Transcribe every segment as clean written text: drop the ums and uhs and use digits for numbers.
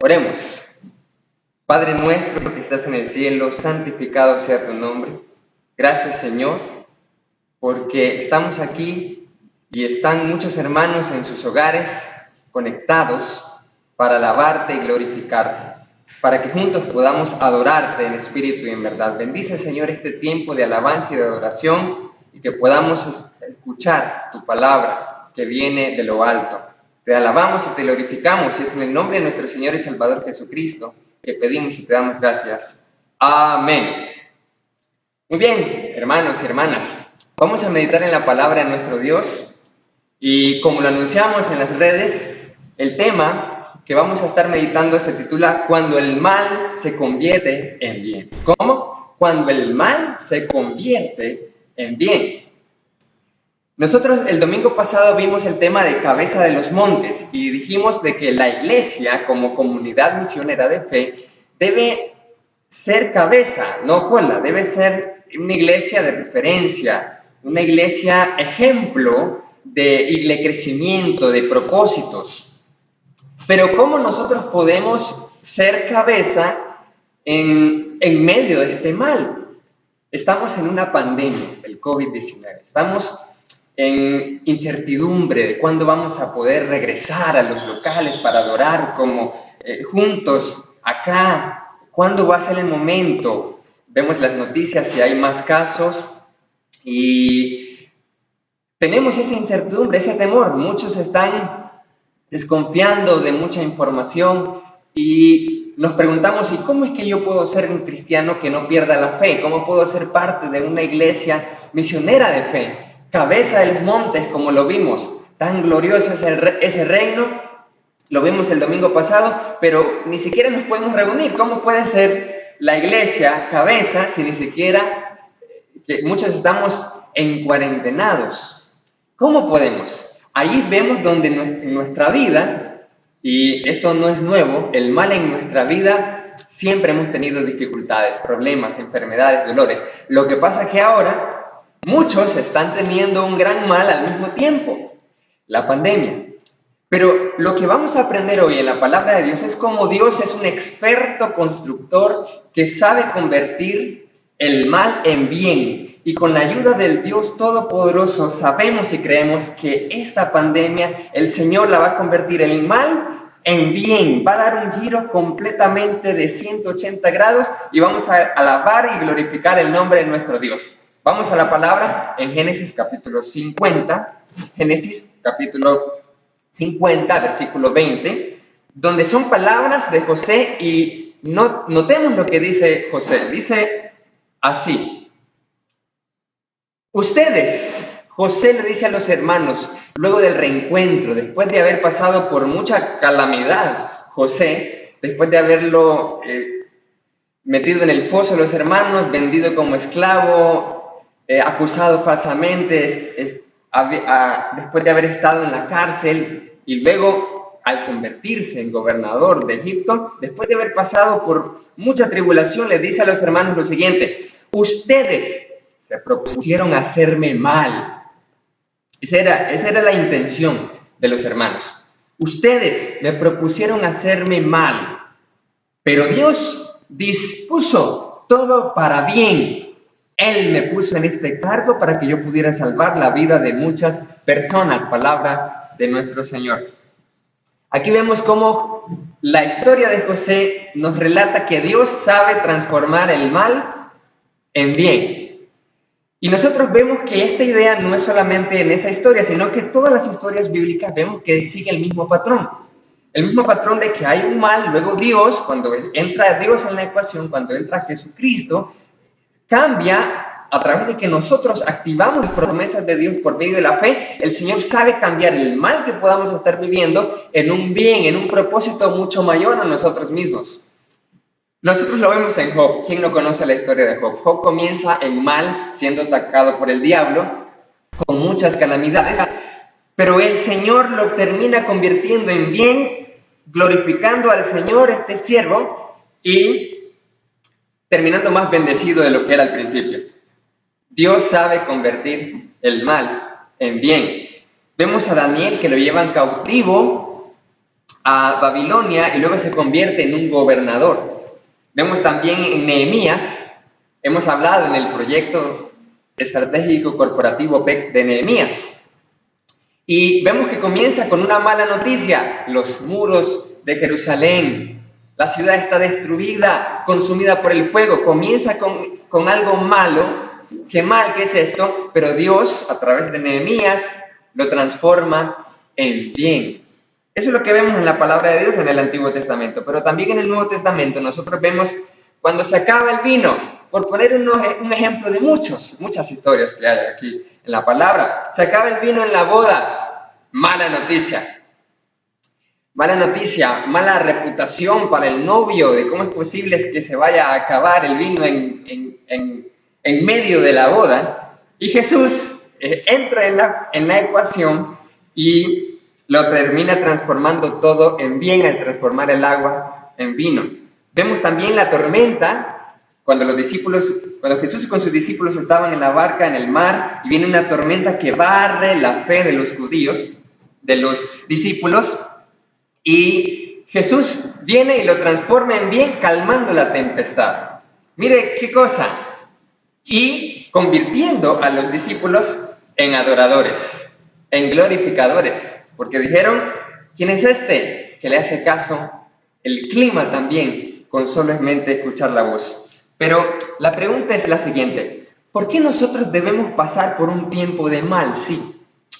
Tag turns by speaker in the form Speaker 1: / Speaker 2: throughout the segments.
Speaker 1: Oremos. Padre nuestro que estás en el cielo, santificado sea tu nombre. Gracias, Señor, porque estamos aquí y están muchos hermanos en sus hogares conectados para alabarte y glorificarte, para que juntos podamos adorarte en espíritu y en verdad. Bendice, Señor, este tiempo de alabanza y de adoración y que podamos escuchar tu palabra que viene de lo alto. Te alabamos y te glorificamos, y es en el nombre de nuestro Señor y Salvador Jesucristo que pedimos y te damos gracias. Amén. Muy bien, hermanos y hermanas, vamos a meditar en la palabra de nuestro Dios, y como lo anunciamos en las redes, el tema que vamos a estar meditando se titula Cuando el mal se convierte en bien. ¿Cómo? Cuando el mal se convierte en bien. Nosotros el domingo pasado vimos el tema de cabeza de los montes y dijimos de que la iglesia como comunidad misionera de fe debe ser cabeza, no cola, debe ser una iglesia de referencia, una iglesia ejemplo de crecimiento, de propósitos. Pero ¿cómo nosotros podemos ser cabeza en medio de este mal? Estamos en una pandemia, el COVID-19, estamos en incertidumbre de cuándo vamos a poder regresar a los locales para adorar como juntos acá, cuándo va a ser el momento. Vemos las noticias si hay más casos y tenemos esa incertidumbre, ese temor. Muchos están desconfiando de mucha información y nos preguntamos, ¿y cómo es que yo puedo ser un cristiano que no pierda la fe? ¿Cómo puedo ser parte de una iglesia misionera de fe? Cabeza de los montes, como lo vimos, tan glorioso es ese reino, lo vimos el domingo pasado, pero ni siquiera nos podemos reunir. ¿Cómo puede ser la iglesia cabeza si ni siquiera que muchos estamos en cuarentenados? ¿Cómo podemos? Ahí vemos donde en nuestra vida, y esto no es nuevo, el mal en nuestra vida siempre hemos tenido dificultades, problemas, enfermedades, dolores. Lo que pasa es que ahora muchos están teniendo un gran mal al mismo tiempo, la pandemia. Pero lo que vamos a aprender hoy en la palabra de Dios es cómo Dios es un experto constructor que sabe convertir el mal en bien. Y con la ayuda del Dios Todopoderoso sabemos y creemos que esta pandemia el Señor la va a convertir el mal en bien. Va a dar un giro completamente de 180 grados y vamos a alabar y glorificar el nombre de nuestro Dios. Vamos a la palabra en Génesis capítulo 50, Génesis capítulo 50, versículo 20, donde son palabras de José y notemos lo que dice José. Dice así: ustedes, José le dice a los hermanos, luego del reencuentro, después de haber pasado por mucha calamidad, José, después de haberlo metido en el foso de los hermanos, vendido como esclavo, acusado falsamente, después de haber estado en la cárcel y luego al convertirse en gobernador de Egipto, después de haber pasado por mucha tribulación, le dice a los hermanos lo siguiente: ustedes se propusieron hacerme mal. Esa era la intención de los hermanos. Ustedes me propusieron hacerme mal, pero Dios dispuso todo para bien. Él me puso en este cargo para que yo pudiera salvar la vida de muchas personas. Palabra de nuestro Señor. Aquí vemos cómo la historia de José nos relata que Dios sabe transformar el mal en bien. Y nosotros vemos que esta idea no es solamente en esa historia, sino que todas las historias bíblicas vemos que sigue el mismo patrón. El mismo patrón de que hay un mal, luego Dios, cuando entra Dios en la ecuación, cuando entra Jesucristo, cambia a través de que nosotros activamos las promesas de Dios por medio de la fe. El Señor sabe cambiar el mal que podamos estar viviendo en un bien, en un propósito mucho mayor a nosotros mismos. Nosotros lo vemos en Job. ¿Quién no conoce la historia de Job? Job comienza en mal, siendo atacado por el diablo, con muchas calamidades, pero el Señor lo termina convirtiendo en bien, glorificando al Señor, este siervo, y terminando más bendecido de lo que era al principio. Dios sabe convertir el mal en bien. Vemos a Daniel que lo llevan cautivo a Babilonia y luego se convierte en un gobernador. Vemos también en Nehemías, hemos hablado en el proyecto estratégico corporativo PEC de Nehemías, y vemos que comienza con una mala noticia: los muros de Jerusalén, la ciudad está destruida, consumida por el fuego. Comienza con algo malo. Qué mal que es esto, pero Dios, a través de Nehemías, lo transforma en bien. Eso es lo que vemos en la palabra de Dios en el Antiguo Testamento, pero también en el Nuevo Testamento nosotros vemos cuando se acaba el vino, por poner un ejemplo de muchas historias que hay aquí en la palabra. Se acaba el vino en la boda, mala noticia. Mala noticia, mala reputación para el novio, de cómo es posible que se vaya a acabar el vino en medio de la boda. Y Jesús entra en la ecuación y lo termina transformando todo en bien al transformar el agua en vino. Vemos también la tormenta, cuando Jesús con sus discípulos estaban en la barca en el mar, y viene una tormenta que barre la fe de los judíos, de los discípulos, y Jesús viene y lo transforma en bien, calmando la tempestad. Mire qué cosa. Y convirtiendo a los discípulos en adoradores, en glorificadores, porque dijeron: ¿quién es este que le hace caso el clima también con solamente escuchar la voz? Pero la pregunta es la siguiente: ¿por qué nosotros debemos pasar por un tiempo de mal? Sí.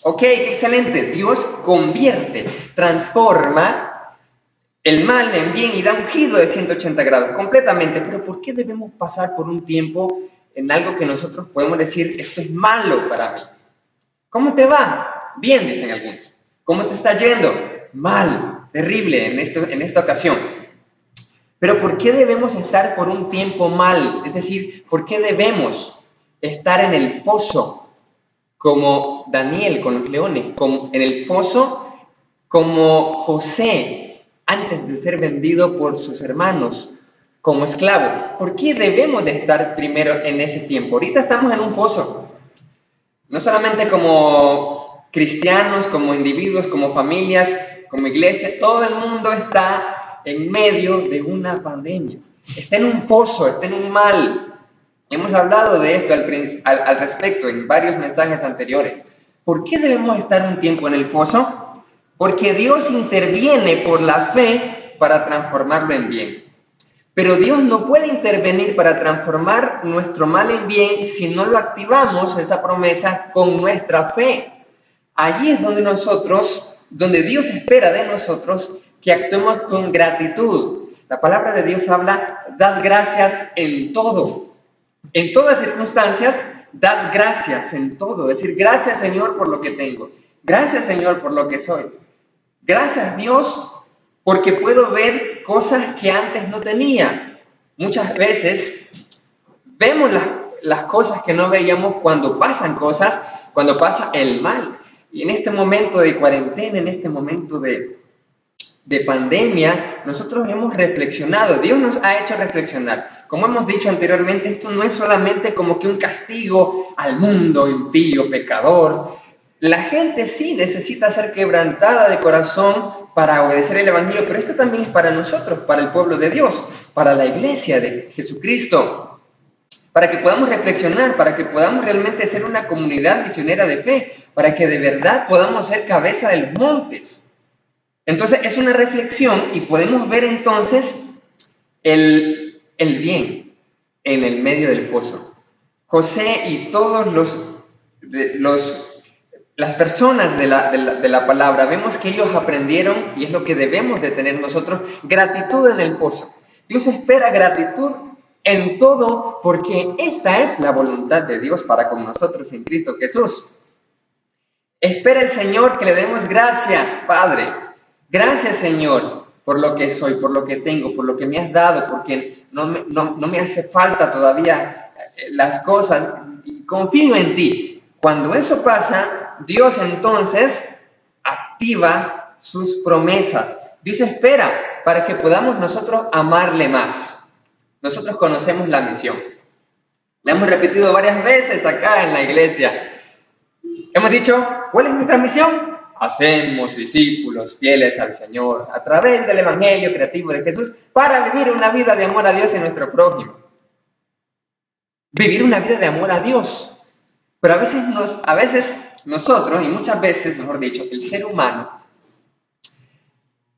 Speaker 1: Ok, excelente. Dios convierte, transforma el mal en bien y da un giro de 180 grados completamente. Pero ¿por qué debemos pasar por un tiempo en algo que nosotros podemos decir: esto es malo para mí? ¿Cómo te va? Bien, dicen algunos. ¿Cómo te está yendo? Mal, terrible en esta ocasión. Pero ¿por qué debemos estar por un tiempo mal? Es decir, ¿por qué debemos estar en el foso como Daniel con los leones, en el foso como José antes de ser vendido por sus hermanos como esclavo? ¿Por qué debemos de estar primero en ese tiempo? Ahorita estamos en un foso, no solamente como cristianos, como individuos, como familias, como iglesia. Todo el mundo está en medio de una pandemia, está en un foso, está en un mal. Hemos hablado de esto al respecto en varios mensajes anteriores. ¿Por qué debemos estar un tiempo en el foso? Porque Dios interviene por la fe para transformarlo en bien. Pero Dios no puede intervenir para transformar nuestro mal en bien si no lo activamos, esa promesa, con nuestra fe. Allí es donde Dios espera de nosotros que actuemos con gratitud. La palabra de Dios habla: dad gracias en todo. En todas circunstancias, dad gracias en todo. Decir: gracias, Señor, por lo que tengo. Gracias, Señor, por lo que soy. Gracias, Dios, porque puedo ver cosas que antes no tenía. Muchas veces vemos las cosas que no veíamos cuando pasan cosas, cuando pasa el mal. Y en este momento de cuarentena, en este momento de pandemia, nosotros hemos reflexionado. Dios nos ha hecho reflexionar. Como hemos dicho anteriormente, esto no es solamente como que un castigo al mundo impío, pecador. La gente sí necesita ser quebrantada de corazón para obedecer el Evangelio, pero esto también es para nosotros, para el pueblo de Dios, para la iglesia de Jesucristo, para que podamos reflexionar, para que podamos realmente ser una comunidad misionera de fe, para que de verdad podamos ser cabeza de los montes. Entonces es una reflexión y podemos ver entonces el bien en el medio del foso. José y todos las personas de la palabra, vemos que ellos aprendieron, y es lo que debemos de tener nosotros: gratitud en el foso. Dios espera gratitud en todo, porque esta es la voluntad de Dios para con nosotros en Cristo Jesús. Espera el Señor que le demos gracias, Padre. Gracias, Señor, por lo que soy, por lo que tengo, por lo que me has dado, porque no me hace falta todavía las cosas, y confío en ti. Cuando eso pasa, Dios entonces activa sus promesas. Dios espera para que podamos nosotros amarle más. Nosotros conocemos la misión. La hemos repetido varias veces acá en la iglesia. Hemos dicho: ¿cuál es nuestra misión? hacemos discípulos fieles al Señor a través del Evangelio creativo de Jesús para vivir una vida de amor a Dios y nuestro prójimo. Vivir una vida de amor a Dios. Pero a veces nosotros, y muchas veces, mejor dicho, el ser humano,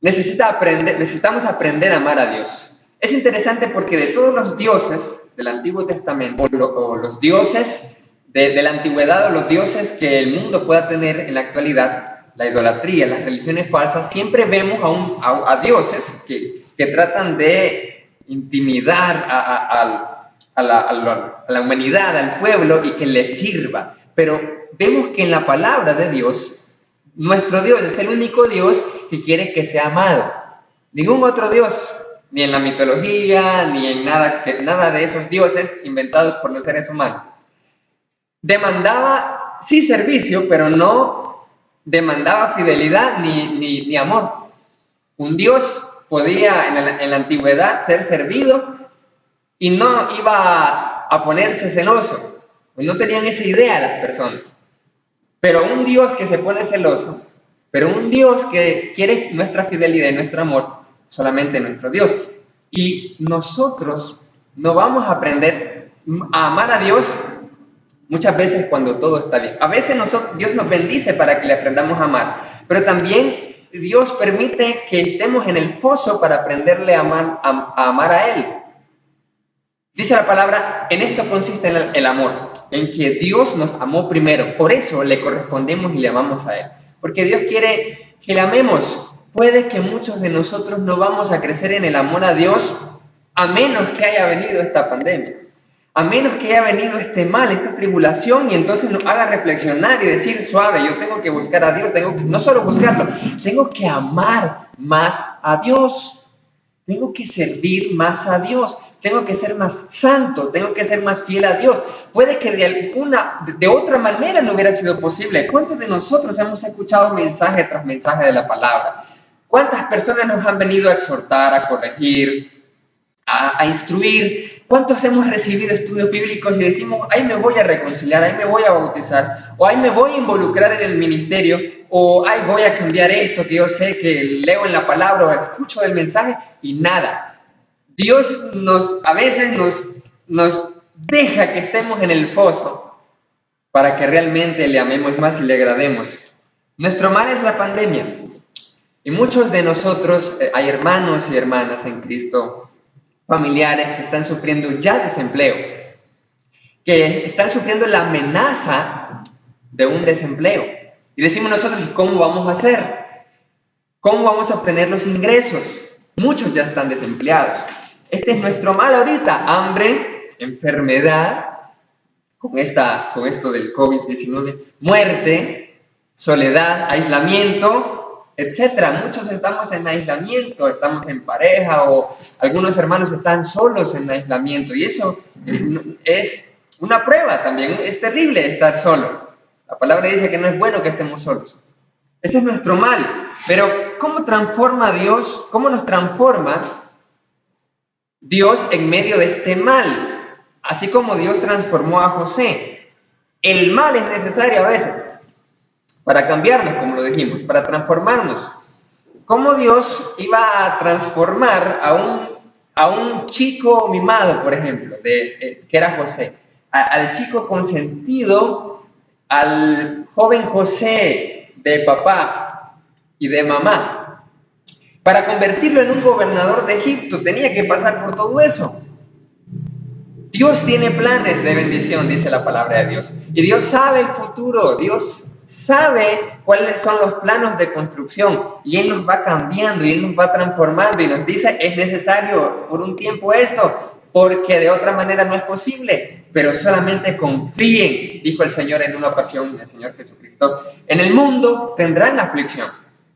Speaker 1: necesitamos aprender a amar a Dios. Es interesante porque de todos los dioses del Antiguo Testamento, o los dioses de la antigüedad, o los dioses que el mundo pueda tener en la actualidad, la idolatría, las religiones falsas, siempre vemos a dioses que tratan de intimidar a la humanidad, al pueblo, y que les sirva. Pero vemos que en la palabra de Dios, nuestro Dios es el único Dios que quiere que sea amado. Ningún otro Dios, ni en la mitología, ni en nada de esos dioses inventados por los seres humanos, demandaba, sí, servicio, pero no demandaba fidelidad ni amor. Un Dios podía en la antigüedad ser servido y no iba a ponerse celoso. No tenían esa idea las personas. Pero un Dios que se pone celoso, pero un Dios que quiere nuestra fidelidad y nuestro amor, solamente nuestro Dios. Y nosotros no vamos a aprender a amar a Dios muchas veces cuando todo está bien. A veces Dios nos bendice para que le aprendamos a amar, pero también Dios permite que estemos en el foso para aprenderle a amar a Él. Dice la palabra, en esto consiste el amor, en que Dios nos amó primero, por eso le correspondemos y le amamos a Él, porque Dios quiere que le amemos. Puede que muchos de nosotros no vamos a crecer en el amor a Dios a menos que haya venido esta pandemia, a menos que haya venido este mal, esta tribulación, y entonces nos haga reflexionar y decir, suave, yo tengo que buscar a Dios, tengo que no solo buscarlo, tengo que amar más a Dios, tengo que servir más a Dios, tengo que ser más santo, tengo que ser más fiel a Dios. Puede que de otra manera no hubiera sido posible. ¿Cuántos de nosotros hemos escuchado mensaje tras mensaje de la palabra? ¿Cuántas personas nos han venido a exhortar, a corregir, a instruir? ¿Cuántos hemos recibido estudios bíblicos y decimos, ahí me voy a reconciliar, ahí me voy a bautizar, o ahí me voy a involucrar en el ministerio, o ahí voy a cambiar esto que yo sé que leo en la palabra o escucho del mensaje, y nada? Dios a veces nos deja que estemos en el foso para que realmente le amemos más y le agrademos. Nuestro mal es la pandemia. Y muchos de nosotros, hay hermanos y hermanas en Cristo, familiares que están sufriendo ya desempleo, que están sufriendo la amenaza de un desempleo. Y decimos nosotros, ¿cómo vamos a hacer? ¿Cómo vamos a obtener los ingresos? Muchos ya están desempleados. Este es nuestro mal ahorita: hambre, enfermedad, con esto del COVID-19, muerte, soledad, aislamiento, etcétera. Muchos estamos en aislamiento, estamos en pareja, o algunos hermanos están solos en aislamiento, y eso es una prueba también. Es terrible estar solo. La palabra dice que no es bueno que estemos solos. Ese es nuestro mal. Pero ¿cómo transforma Dios? ¿Cómo nos transforma Dios en medio de este mal? Así como Dios transformó a José. El mal es necesario a veces para cambiarnos, como lo dijimos, para transformarnos. ¿Cómo Dios iba a transformar a un chico mimado, por ejemplo, que era José, al chico consentido, al joven José de papá y de mamá? Para convertirlo en un gobernador de Egipto tenía que pasar por todo eso. Dios tiene planes de bendición, dice la palabra de Dios. Y Dios sabe el futuro, Dios sabe cuáles son los planos de construcción. Y Él nos va cambiando, y Él nos va transformando, y nos dice, es necesario por un tiempo esto, porque de otra manera no es posible. Pero solamente confíen, dijo el Señor en una ocasión, el Señor Jesucristo. En el mundo tendrán aflicción,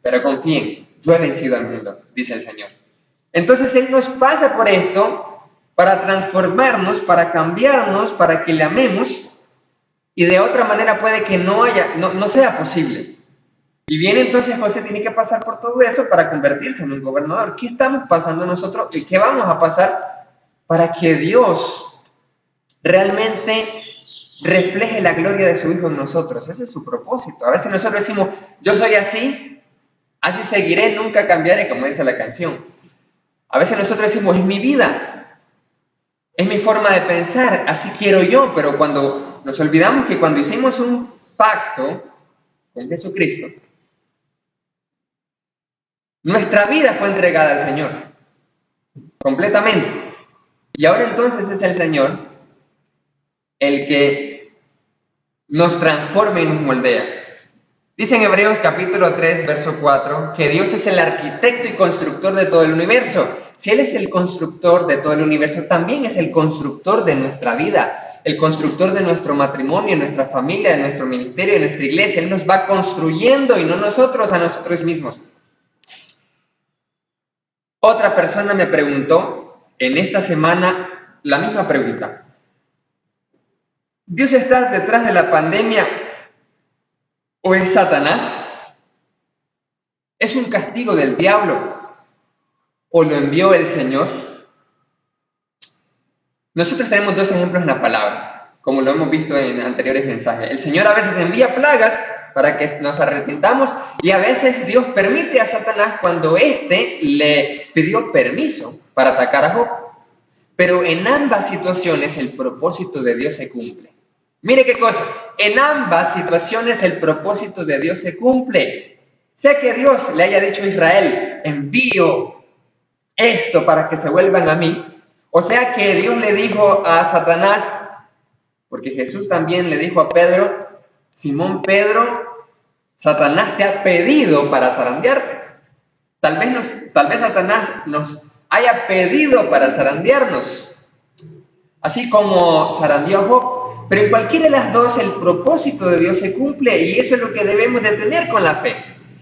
Speaker 1: pero confíen, yo he vencido al mundo, dice el Señor. Entonces Él nos pasa por esto para transformarnos, para cambiarnos, para que le amemos, y de otra manera puede que no sea posible. Y bien, entonces José tiene que pasar por todo eso para convertirse en un gobernador. ¿Qué estamos pasando nosotros y qué vamos a pasar para que Dios realmente refleje la gloria de su Hijo en nosotros. Ese es su propósito. A veces nosotros decimos, yo soy así, así seguiré, nunca cambiaré, como dice la canción. A veces nosotros decimos, es mi vida, es mi forma de pensar, así quiero yo, pero cuando nos olvidamos que cuando hicimos un pacto con Jesucristo, nuestra vida fue entregada al Señor, completamente. Y ahora entonces es el Señor el que nos transforma y nos moldea. Dice en Hebreos capítulo 3, verso 4, que Dios es el arquitecto y constructor de todo el universo. Si Él es el constructor de todo el universo, también es el constructor de nuestra vida, el constructor de nuestro matrimonio, de nuestra familia, de nuestro ministerio, de nuestra iglesia. Él nos va construyendo y no nosotros a nosotros mismos. Otra persona me preguntó en esta semana la misma pregunta. ¿Dios está detrás de la pandemia o es Satanás? ¿Es un castigo del diablo o lo envió el Señor? Nosotros tenemos dos ejemplos en la palabra, como lo hemos visto en anteriores mensajes. El Señor a veces envía plagas para que nos arrepintamos y a veces Dios permite a Satanás cuando éste le pidió permiso para atacar a Job. Pero en ambas situaciones el propósito de Dios se cumple. Mire qué cosa, en ambas situaciones el propósito de Dios se cumple. Sea que Dios le haya dicho a Israel, envío esto para que se vuelvan a mí, o sea que Dios le dijo a Satanás, porque Jesús también le dijo a Pedro, Simón Pedro, Satanás te ha pedido para zarandearte. Tal vez Satanás nos haya pedido para zarandearnos, así como zarandeó a Job. Pero en cualquiera de las dos el propósito de Dios se cumple y eso es lo que debemos de tener con la fe.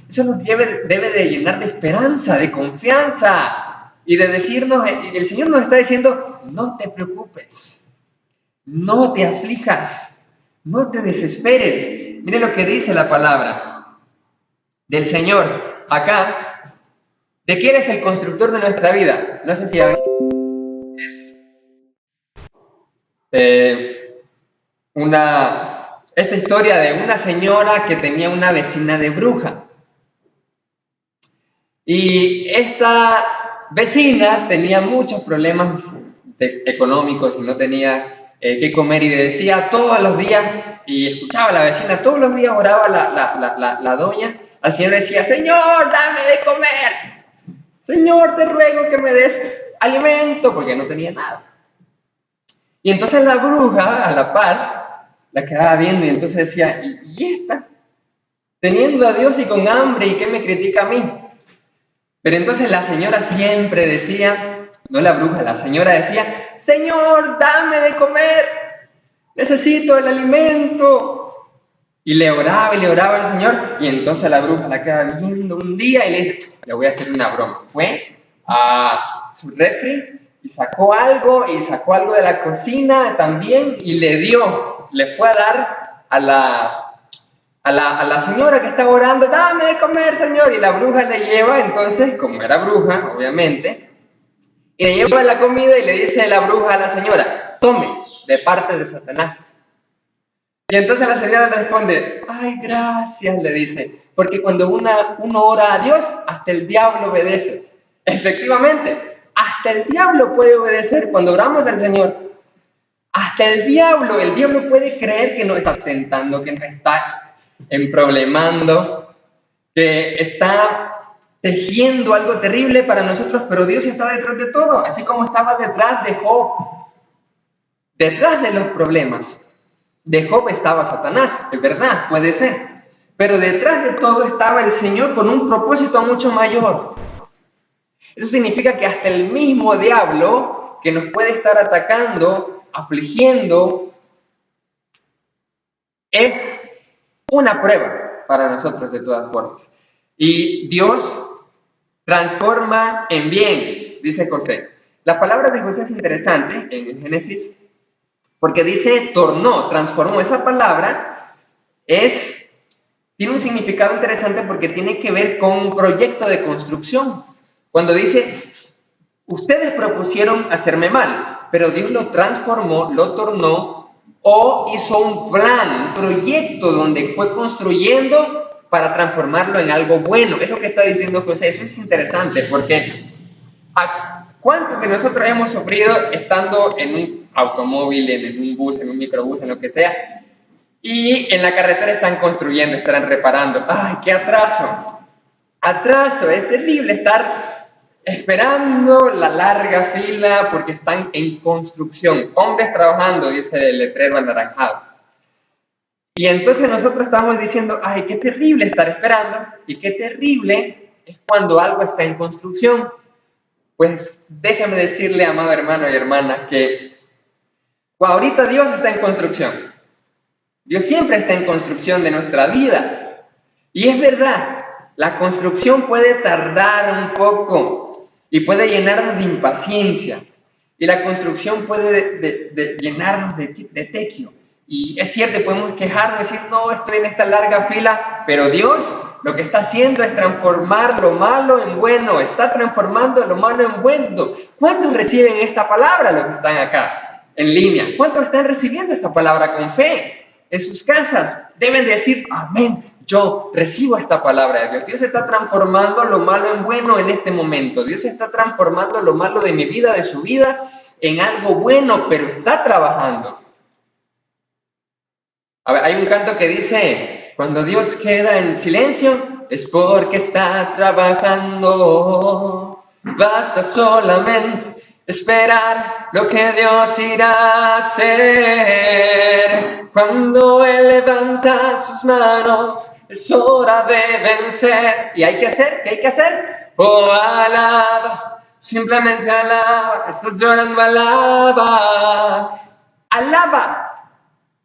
Speaker 1: Eso nos debe de llenar de esperanza, de confianza y de decirnos, el Señor nos está diciendo, no te preocupes, no te aflijas, no te desesperes. Mire lo que dice la palabra del Señor acá, de que Él es el constructor de nuestra vida. No sé si a veces es esta historia de una señora que tenía una vecina de bruja. Y esta vecina tenía muchos problemas económicos y no tenía qué comer y le decía todos los días, y escuchaba a la vecina, todos los días oraba la doña, al Señor decía, Señor, dame de comer, Señor, te ruego que me des alimento, porque no tenía nada. Y entonces la bruja, a la par, la quedaba viendo y entonces decía, ¿y esta? Teniendo a Dios y con hambre, ¿y qué me critica a mí? Pero entonces la señora siempre decía, no la bruja, la señora decía, Señor, dame de comer, necesito el alimento. Y le oraba al Señor, y entonces la bruja la quedaba viendo un día y le dice, le voy a hacer una broma. Fue a su refri y sacó algo de la cocina también y le fue a dar a la señora que estaba orando, dame de comer, Señor, y la bruja le lleva, entonces, como era bruja, obviamente, y le lleva la comida y le dice la bruja a la señora, tome, de parte de Satanás. Y entonces la señora le responde, ay, gracias, le dice, porque cuando uno ora a Dios, hasta el diablo obedece. Efectivamente, hasta el diablo puede obedecer cuando oramos al Señor. Hasta el diablo puede creer que nos está tentando, que nos está emproblemando, que está tejiendo algo terrible para nosotros, pero Dios está detrás de todo, así como estaba detrás de Job. Detrás de los problemas de Job estaba Satanás, es verdad, puede ser, pero detrás de todo estaba el Señor con un propósito mucho mayor. Eso significa que hasta el mismo diablo que nos puede estar atacando, afligiendo, es una prueba para nosotros de todas formas. Y Dios transforma en bien, dice José. La palabra de José es interesante en Génesis porque dice tornó, transformó. Esa palabra tiene un significado interesante porque tiene que ver con un proyecto de construcción. Cuando dice, ustedes propusieron hacerme mal, pero Dios lo transformó, lo tornó o hizo un plan, un proyecto donde fue construyendo para transformarlo en algo bueno. Es lo que está diciendo José. Eso es interesante porque ¿cuántos de nosotros hemos sufrido estando en un automóvil, en un bus, en un microbús, en lo que sea, y en la carretera están construyendo, están reparando? ¡Ay, qué atraso! Atraso, es terrible estar esperando la larga fila porque están en construcción. Hombres trabajando, dice el letrero anaranjado. Y entonces nosotros estamos diciendo, ay, qué terrible estar esperando, y qué terrible es cuando algo está en construcción. Pues déjame decirle, amado hermano y hermana, que ahorita Dios está en construcción. Dios siempre está en construcción de nuestra vida. Y es verdad, la construcción puede tardar un poco y puede llenarnos de impaciencia. Y la construcción puede llenarnos de tequio. Y es cierto, podemos quejarnos y decir, no, estoy en esta larga fila, pero Dios lo que está haciendo es transformar lo malo en bueno, está transformando lo malo en bueno. ¿Cuántos reciben esta palabra, los que están acá en línea? ¿Cuántos están recibiendo esta palabra con fe? En sus casas deben decir, amén, yo recibo esta palabra de Dios. Dios está transformando lo malo en bueno en este momento. Dios está transformando lo malo de mi vida, de su vida, en algo bueno, pero está trabajando. A ver, hay un canto que dice, cuando Dios queda en silencio, es porque está trabajando. Basta solamente esperar lo que Dios irá a hacer. Cuando Él levanta sus manos, es hora de vencer. ¿Y hay que hacer? ¿Qué hay que hacer? Oh, alaba, simplemente alaba. Estás llorando, alaba. Alaba.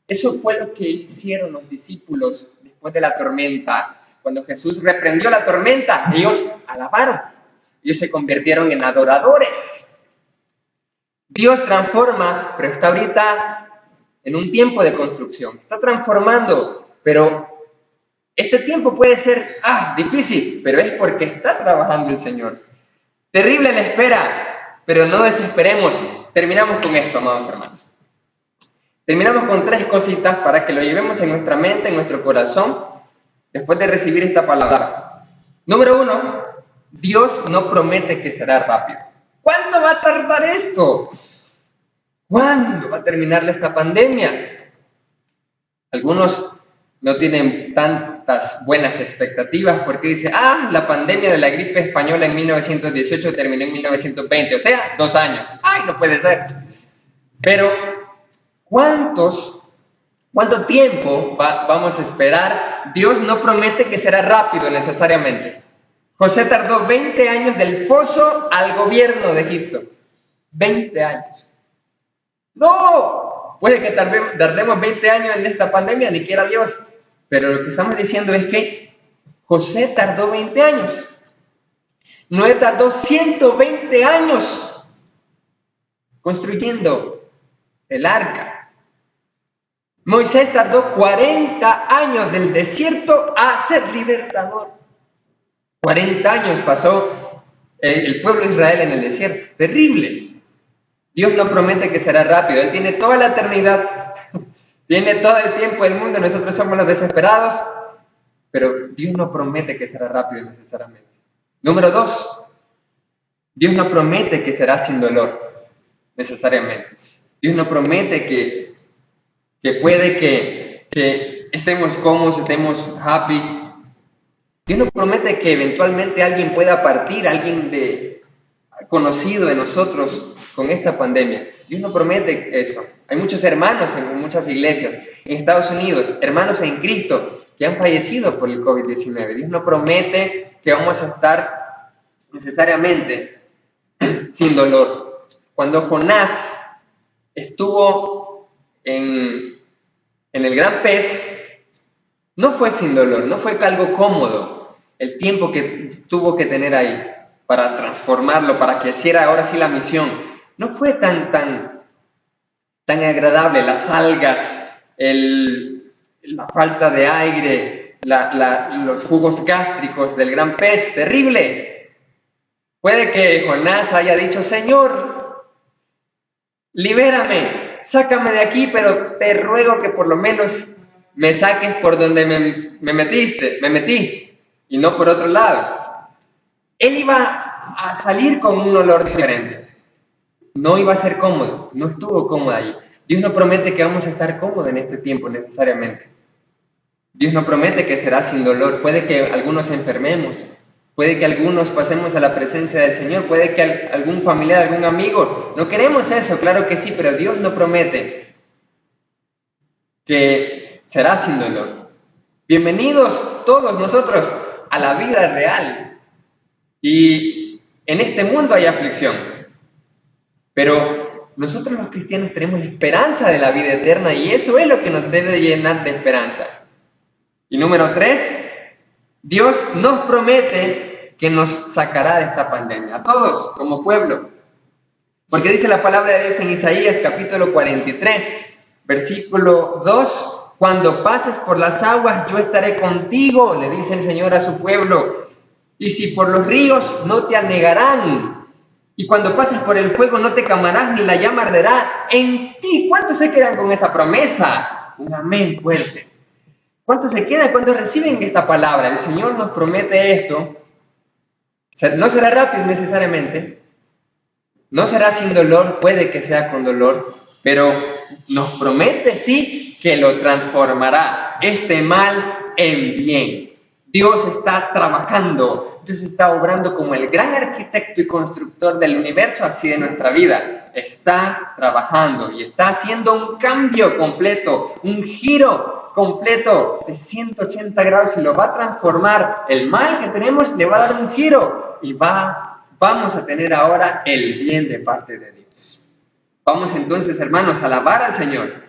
Speaker 1: Eso fue lo que hicieron los discípulos después de la tormenta. Cuando Jesús reprendió la tormenta, ellos alabaron. Ellos se convirtieron en adoradores. Dios transforma, pero está ahorita en un tiempo de construcción. Está transformando, pero este tiempo puede ser difícil, pero es porque está trabajando el Señor. Terrible la espera, pero no desesperemos. Terminamos con esto, amados hermanos. Terminamos con 3 cositas para que lo llevemos en nuestra mente, en nuestro corazón, después de recibir esta palabra. Número 1, Dios no promete que será rápido. ¿Cuándo va a tardar esto? ¿Cuándo va a terminar esta pandemia? Algunos no tienen tantas buenas expectativas porque dicen, la pandemia de la gripe española en 1918 terminó en 1920, o sea, 2 años. ¡Ay, no puede ser! Pero ¿cuánto tiempo vamos a esperar? Dios no promete que será rápido necesariamente. José tardó 20 años del foso al gobierno de Egipto. 20 años. ¡No! Puede que tardemos 20 años en esta pandemia, ni quiera Dios. Pero lo que estamos diciendo es que José tardó 20 años. Noé tardó 120 años construyendo el arca. Moisés tardó 40 años del desierto a ser libertador. 40 años pasó el pueblo de Israel en el desierto. Terrible. Dios no promete que será rápido. Él tiene toda la eternidad. Tiene todo el tiempo del mundo. Nosotros somos los desesperados. Pero Dios no promete que será rápido necesariamente. Número 2. Dios no promete que será sin dolor necesariamente. Dios no promete que puede que estemos cómodos, estemos happy. Dios no promete que eventualmente alguien pueda partir, alguien conocido de nosotros con esta pandemia. Dios no promete eso. Hay muchos hermanos en muchas iglesias, en Estados Unidos, hermanos en Cristo que han fallecido por el COVID-19. Dios no promete que vamos a estar necesariamente sin dolor. Cuando Jonás estuvo en el gran pez, no fue sin dolor, no fue algo cómodo el tiempo que tuvo que tener ahí para transformarlo, para que hiciera ahora sí la misión. No fue tan agradable. Las algas, la falta de aire, los jugos gástricos del gran pez, terrible. Puede que Jonás haya dicho, Señor, libérame. sácame de aquí, pero te ruego que por lo menos me saques por donde me metí, y no por otro lado. Él iba a salir con un olor diferente. No iba a ser cómodo, no estuvo cómodo allí. Dios no promete que vamos a estar cómodos en este tiempo necesariamente. Dios no promete que será sin dolor. Puede que algunos enfermemos, puede que algunos pasemos a la presencia del Señor, puede que algún familiar, algún amigo. No queremos eso, claro que sí, pero Dios no promete que será sin dolor. Bienvenidos todos nosotros a la vida real. Y en este mundo hay aflicción, pero nosotros los cristianos tenemos la esperanza de la vida eterna y eso es lo que nos debe llenar de esperanza. Y número 3, Dios nos promete que nos sacará de esta pandemia, a todos como pueblo. Porque dice la palabra de Dios en Isaías capítulo 43, versículo 2, cuando pases por las aguas yo estaré contigo, le dice el Señor a su pueblo, y si por los ríos no te anegarán, y cuando pases por el fuego no te quemarás ni la llama arderá en ti. ¿Cuántos se quedan con esa promesa? Un amén fuerte. ¿Cuántos se quedan cuando reciben esta palabra? El Señor nos promete esto. No será rápido necesariamente, no será sin dolor, puede que sea con dolor, pero nos promete sí que lo transformará este mal en bien. Dios está trabajando, Dios está obrando como el gran arquitecto y constructor del universo, así de nuestra vida. Está trabajando y está haciendo un cambio completo, un giro completo de 180 grados y lo va a transformar. El mal que tenemos le va a dar un giro y vamos a tener ahora el bien de parte de Dios. Vamos entonces, hermanos, a alabar al Señor.